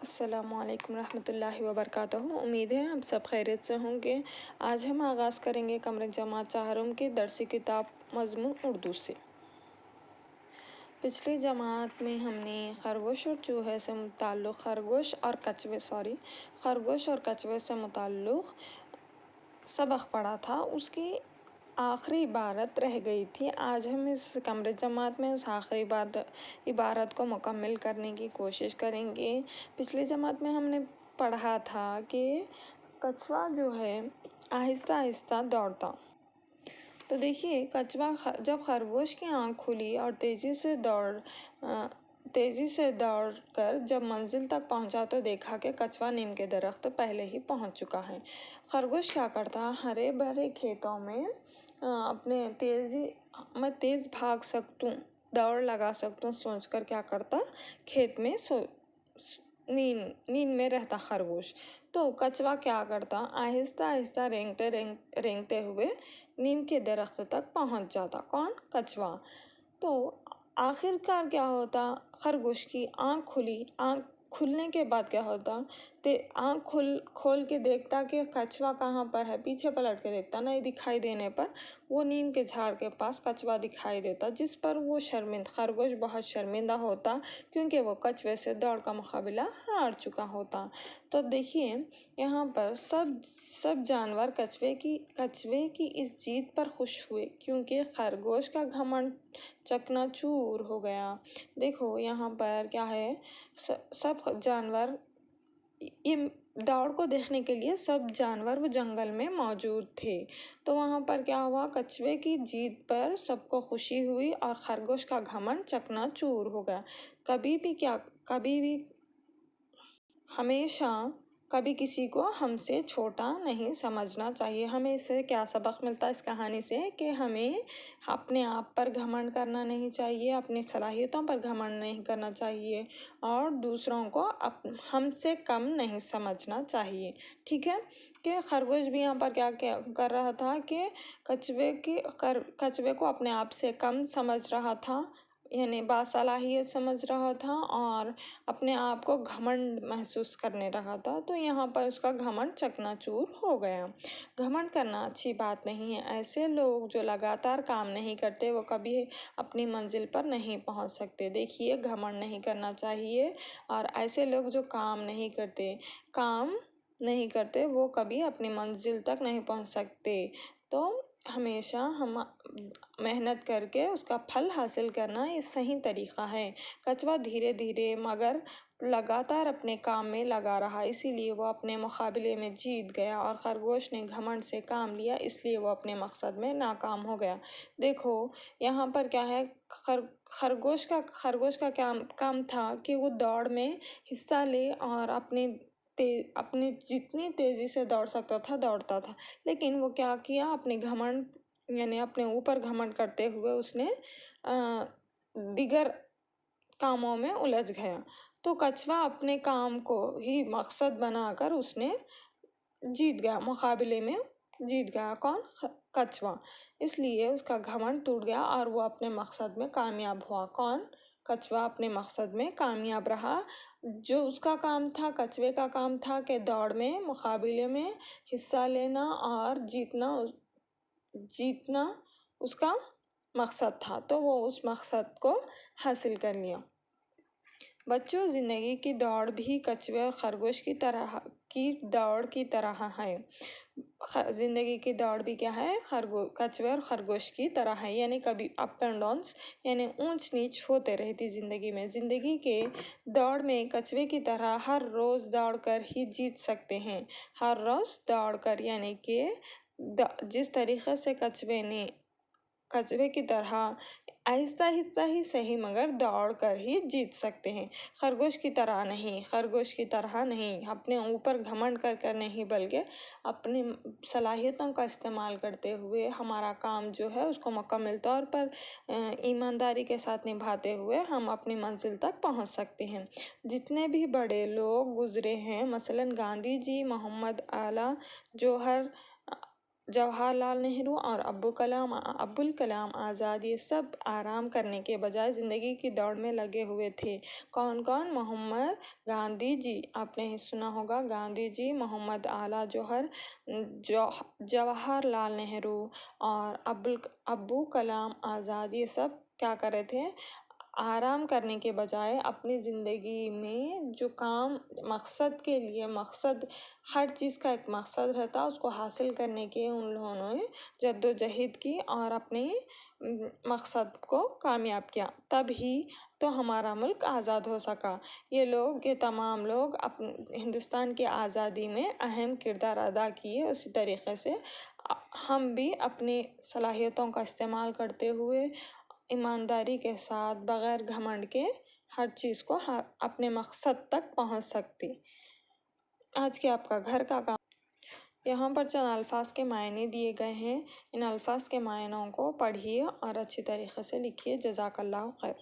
अस्सलामुअलैकुम रहमतुल्लाहि व बरकातहू। उम्मीद है आप सब खैरियत से होंगे। आज हम आगाज़ करेंगे कमरे जमात चाहरुम की दरसी किताब मज़मून उर्दू से। पिछली जमात में हमने खरगोश और चूहे से मुताल्लुक़ खरगोश और कछुए से मुताल्लुक़ सबक पढ़ा था। उसकी आखिरी इबारत रह गई थी। आज हम इस कमरे जमात में उस आखिरी इबारत को मुकम्मल करने की कोशिश करेंगे। पिछली जमात में हमने पढ़ा था कि कछुआ जो है आहिस्ता आहिस्ता दौड़ता। तो देखिए, कछुआ जब खरगोश की आँख खुली और तेज़ी से दौड़कर जब मंजिल तक पहुंचा तो देखा कि कछुआ नीम के दरख्त पहले ही पहुंच चुका है। खरगोश क्या करता, हरे भरे खेतों में अपने तेज़ भाग सकूं, दौड़ लगा सकूं सोचकर क्या करता, खेत में नींद में रहता खरगोश। तो कछुआ क्या करता, आहिस्ता आहिस्ता रेंगते हुए नीम के दरख्त तक पहुंच जाता। कौन? कछुआ। तो आखिरकार क्या होता, खरगोश की आँख खुली। आँख खुलने के बाद क्या होता, आँख खोल के देखता कि कछुआ कहाँ पर है। पीछे पलट के देखता, नहीं दिखाई देने पर वो नीम के झाड़ के पास कछुआ दिखाई देता, जिस पर वो खरगोश बहुत शर्मिंदा होता, क्योंकि वो कछुए से दौड़ का मुकाबला हार चुका होता। तो देखिए, यहाँ पर सब जानवर कछुए की इस जीत पर खुश हुए, क्योंकि खरगोश का घमंड चकनाचूर हो गया। देखो यहाँ पर क्या है, सब जानवर ये दौड़ को देखने के लिए सब जानवर वो जंगल में मौजूद थे। तो वहाँ पर क्या हुआ, कछुए की जीत पर सबको खुशी हुई और खरगोश का घमंड चकनाचूर हो गया। हमेशा कभी किसी को हमसे छोटा नहीं समझना चाहिए। हमें इससे क्या सबक मिलता है इस कहानी से, कि हमें अपने आप पर घमंड करना नहीं चाहिए, अपनी सलाहियतों पर घमंड नहीं करना चाहिए और दूसरों को हमसे कम नहीं समझना चाहिए। ठीक है, कि खरगोश भी यहाँ पर क्या कर रहा था कि कछुए को अपने आप से कम समझ रहा था, यानी बासलाहियत समझ रहा था और अपने आप को घमंड महसूस करने रहा था। तो यहाँ पर उसका घमंड चकनाचूर हो गया। घमंड करना अच्छी बात नहीं है। ऐसे लोग जो लगातार काम नहीं करते वो कभी अपनी मंजिल पर नहीं पहुँच सकते। देखिए, घमंड नहीं करना चाहिए और ऐसे लोग जो काम नहीं करते वो कभी अपनी मंजिल तक नहीं पहुँच सकते। तो हमेशा हम मेहनत करके उसका फल हासिल करना ये सही तरीका है। कछुआ धीरे धीरे मगर लगातार अपने काम में लगा रहा, इसीलिए वो अपने मुकाबले में जीत गया और खरगोश ने घमंड से काम लिया, इसलिए वो अपने मकसद में नाकाम हो गया। देखो यहाँ पर क्या है, खरगोश का काम था कि वो दौड़ में हिस्सा ले और अपनी जितनी तेज़ी से दौड़ सकता था दौड़ता था। लेकिन वो क्या किया, अपने घमंड यानी अपने ऊपर घमंड करते हुए उसने दीगर कामों में उलझ गया। तो कछुआ अपने काम को ही मकसद बनाकर उसने जीत गया, मुकाबले में जीत गया। कौन? कछुआ। इसलिए उसका घमंड टूट गया और वो अपने मकसद में कामयाब हुआ। कौन? कछुआ अपने मकसद में कामयाब रहा। जो उसका काम था, कछुए का काम था कि दौड़ में मुकाबले में हिस्सा लेना और जीतना उसका मकसद था, तो वो उस मकसद को हासिल कर लिया। बच्चों, ज़िंदगी की दौड़ भी कछुए और खरगोश की दौड़ की तरह है। ज़िंदगी की दौड़ भी क्या है, कछुए और खरगोश की तरह है, यानी कभी अप एंड डाउन्स यानी ऊंच नीच होते रहती ज़िंदगी में। ज़िंदगी के दौड़ में कछुए की तरह हर रोज़ दौड़ कर ही जीत सकते हैं। हर रोज़ दौड़ कर, यानी कि जिस तरीक़े से कछुए की तरह आहिस्ता आहिस्ता ही सही मगर दौड़ कर ही जीत सकते हैं। खरगोश की तरह नहीं, अपने ऊपर घमंड कर नहीं, बल्कि अपनी सलाहियतों का इस्तेमाल करते हुए हमारा काम जो है उसको मुकम्मल तौर पर ईमानदारी के साथ निभाते हुए हम अपनी मंजिल तक पहुंच सकते हैं। जितने भी बड़े लोग गुजरे हैं, मसलन गांधी जी, मोहम्मद आला, जौहर जवाहरलाल नेहरू और अब्दुल कलाम आज़ाद ये सब आराम करने के बजाय ज़िंदगी की दौड़ में लगे हुए थे। कौन कौन? मोहम्मद गांधी जी, आपने ही सुना होगा, गांधी जी, मोहम्मद आला जौहर, जवाहरलाल नेहरू और अब्दुल कलाम आज़ाद ये सब क्या कर रहे थे? आराम करने के बजाय अपनी ज़िंदगी में जो काम मकसद के लिए, मकसद हर चीज़ का एक मकसद रहता, उसको हासिल करने के उन लोगों ने जद्दोजहद की और अपने मकसद को कामयाब किया। तभी तो हमारा मुल्क आज़ाद हो सका। ये तमाम लोग अपने हिंदुस्तान की आज़ादी में अहम किरदार अदा किए। उसी तरीक़े से हम भी अपनी सलाहियतों का इस्तेमाल करते हुए ईमानदारी के साथ, बग़ैर घमंड के, हर चीज़ को अपने मकसद तक पहुंच सकती। आज के आपका घर का काम। यहाँ पर चंद अल्फाज के मायने दिए गए हैं। इन अल्फाज के मायनों को पढ़िए और अच्छी तरीक़े से लिखिए। जज़ाकल्लाहु खैर।